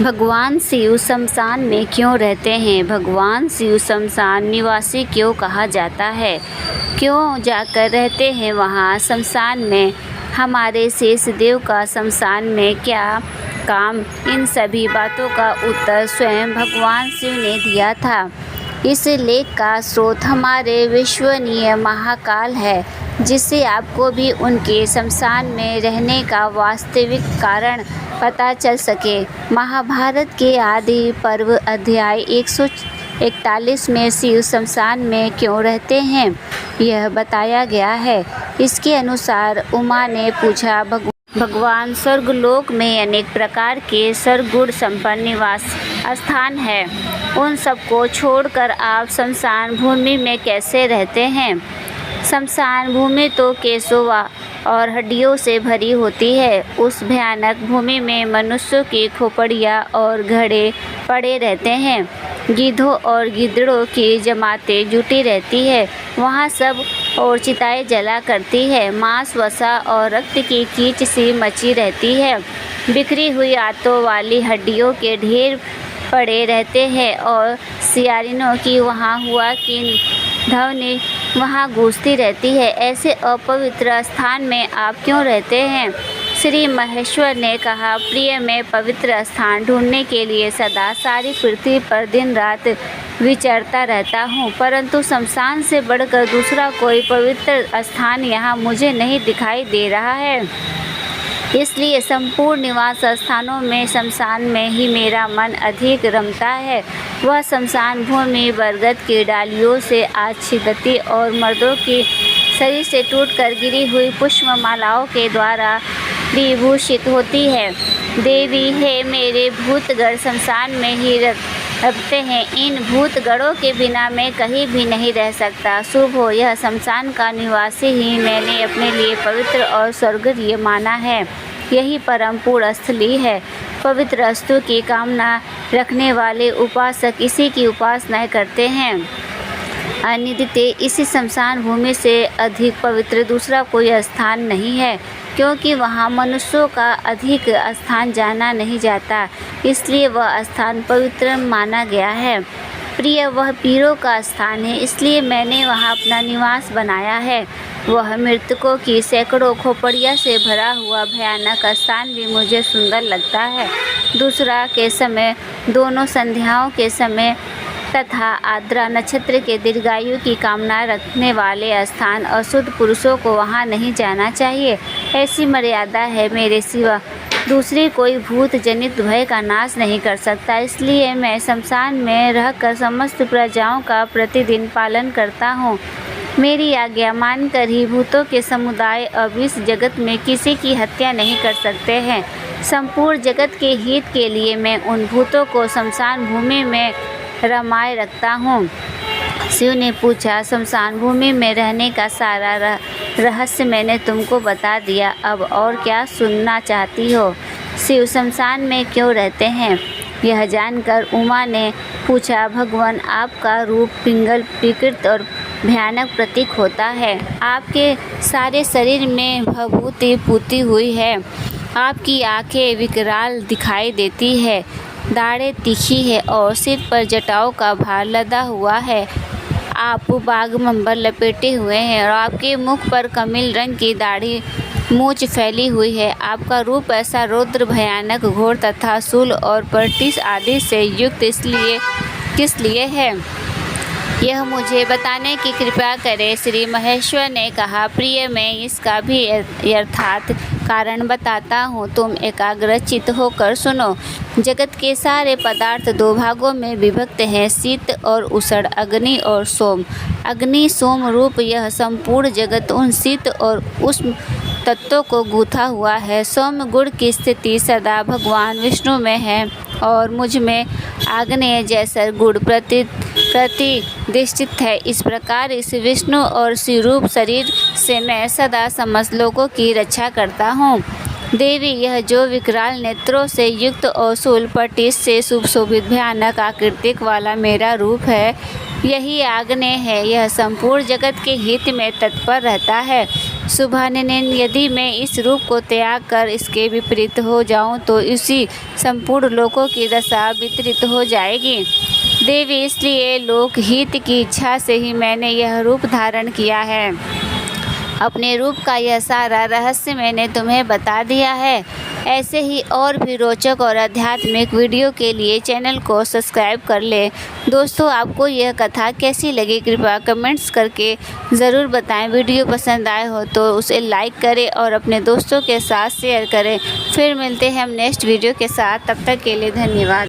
भगवान शिव शमशान में क्यों रहते हैं? भगवान शिव शमशान निवासी क्यों कहा जाता है? क्यों जाकर रहते हैं वहाँ शमशान में? हमारे शेषदेव का शमशान में क्या काम? इन सभी बातों का उत्तर स्वयं भगवान शिव ने दिया था। इस लेख का स्रोत हमारे विश्वसनीय महाकाल है, जिससे आपको भी उनके शमशान में रहने का वास्तविक कारण पता चल सके। महाभारत के आदि पर्व अध्याय 141 में शिव शमशान में क्यों रहते हैं यह बताया गया है। इसके अनुसार उमा ने पूछा, भगवान स्वर्गलोक में अनेक प्रकार के सर्वगुण संपन्न निवास स्थान है, उन सबको छोड़कर आप शमशान भूमि में कैसे रहते हैं? शमशान भूमि तो केशों और हड्डियों से भरी होती है। उस भयानक भूमि में मनुष्यों की खोपड़ियाँ और घड़े पड़े रहते हैं। गीधों और गिद्धड़ों की जमातें जुटी रहती है। वहाँ सब और चिताएं जला करती है। मांस, वसा और रक्त की कीच सी मची रहती है। बिखरी हुई आंतों वाली हड्डियों के ढेर पड़े रहते हैं और सियारिनों की वहाँ हुआ की ध्वनि वहाँ गूंजती रहती है। ऐसे अपवित्र स्थान में आप क्यों रहते हैं? श्री महेश्वर ने कहा, प्रिय मैं पवित्र स्थान ढूंढने के लिए सदा सारी पृथ्वी पर दिन रात विचरता रहता हूँ, परंतु शमशान से बढ़कर दूसरा कोई पवित्र स्थान यहाँ मुझे नहीं दिखाई दे रहा है। इसलिए संपूर्ण निवास स्थानों में शमशान में ही मेरा मन अधिक रमता है। वह शमशान भूमि बरगद की डालियों से आच्छादित और मर्दों की शरीर से टूटकर गिरी हुई पुष्पमालाओं के द्वारा विभूषित होती है। देवी है, मेरे भूतगण शमशान में ही रखते हैं। इन भूतगणों के बिना मैं कहीं भी नहीं रह सकता। शुभ हो, यह शमशान का निवासी ही मैंने अपने लिए पवित्र और स्वर्गीय माना है। यही परम पूर्ण स्थली है। पवित्र वस्तु की कामना रखने वाले उपासक इसी की उपासना करते हैं। अनित्य इसी शमशान भूमि से अधिक पवित्र दूसरा कोई स्थान नहीं है, क्योंकि वहाँ मनुष्यों का अधिक स्थान जाना नहीं जाता, इसलिए वह स्थान पवित्र माना गया है। प्रिय, वह पीरों का स्थान है, इसलिए मैंने वहाँ अपना निवास बनाया है। वह मृतकों की सैकड़ों खोपड़ियों से भरा हुआ भयानक स्थान भी मुझे सुंदर लगता है। दूसरा के समय, दोनों संध्याओं के समय तथा आर्द्रा नक्षत्र के दीर्घायु की कामना रखने वाले स्थान अशुद्ध पुरुषों को वहाँ नहीं जाना चाहिए। ऐसी मर्यादा है, मेरे सिवा दूसरी कोई भूत जनित भय का नाश नहीं कर सकता। इसलिए मैं शमशान में रहकर समस्त प्रजाओं का प्रतिदिन पालन करता हूँ। मेरी आज्ञा मानकर ही भूतों के समुदाय अब इस जगत में किसी की हत्या नहीं कर सकते हैं। संपूर्ण जगत के हित के लिए मैं उन भूतों को शमशान भूमि में रमाए रखता हूँ। शिव ने पूछा, शमशान भूमि में रहने का सारा रहस्य मैंने तुमको बता दिया, अब और क्या सुनना चाहती हो? शिव शमशान में क्यों रहते हैं यह जानकर उमा ने पूछा, भगवान आपका रूप पिंगल विकृत और भयानक प्रतीक होता है। आपके सारे शरीर में भभूति पूती हुई है। आपकी आंखें विकराल दिखाई देती है, दाढ़ें तीखी है और सिर पर जटाओं का भार लदा हुआ है। आप बागमंबर लपेटे हुए हैं और आपके मुख पर कमिल रंग की दाढ़ी मूंछ फैली हुई है। आपका रूप ऐसा रौद्र, भयानक, घोर तथा शूल और प्रटिश आदि से युक्त किस लिए है, यह मुझे बताने की कृपा करें। श्री महेश्वर ने कहा, प्रिय मैं इसका भी यथार्थ कारण बताता हूँ, तुम एकाग्रचित्त होकर सुनो। जगत के सारे पदार्थ दो भागों में विभक्त हैं, शीत और उष्ण, अग्नि और सोम। अग्नि सोम रूप यह संपूर्ण जगत उन शीत और उष्ण तत्वों को गूथा हुआ है। सोम गुण की स्थिति सदा भगवान विष्णु में है और मुझ में आग्नेय जैसा गुण प्रतिष्ठित है। इस प्रकार इस विष्णु और शिवरूप शरीर से मैं सदा समस्त लोगों की रक्षा करता हूँ। देवी, यह जो विकराल नेत्रों से युक्त और शूल पटिश से सुशोभित भयानक आकृतिक वाला मेरा रूप है, यही आग्नेय है, यह संपूर्ण जगत के हित में तत्पर रहता है। शुभाननेन, यदि मैं इस रूप को त्याग कर इसके विपरीत हो जाऊं तो इसी संपूर्ण लोकों की दशा विपरीत हो जाएगी। देवी, इसलिए लोक हित की इच्छा से ही मैंने यह रूप धारण किया है। अपने रूप का यह सारा रहस्य मैंने तुम्हें बता दिया है। ऐसे ही और भी रोचक और आध्यात्मिक वीडियो के लिए चैनल को सब्सक्राइब कर ले। दोस्तों, आपको यह कथा कैसी लगी कृपया कमेंट्स करके ज़रूर बताएं। वीडियो पसंद आए हो तो उसे लाइक करें और अपने दोस्तों के साथ शेयर करें। फिर मिलते हैं हम नेक्स्ट वीडियो के साथ, तब तक के लिए धन्यवाद।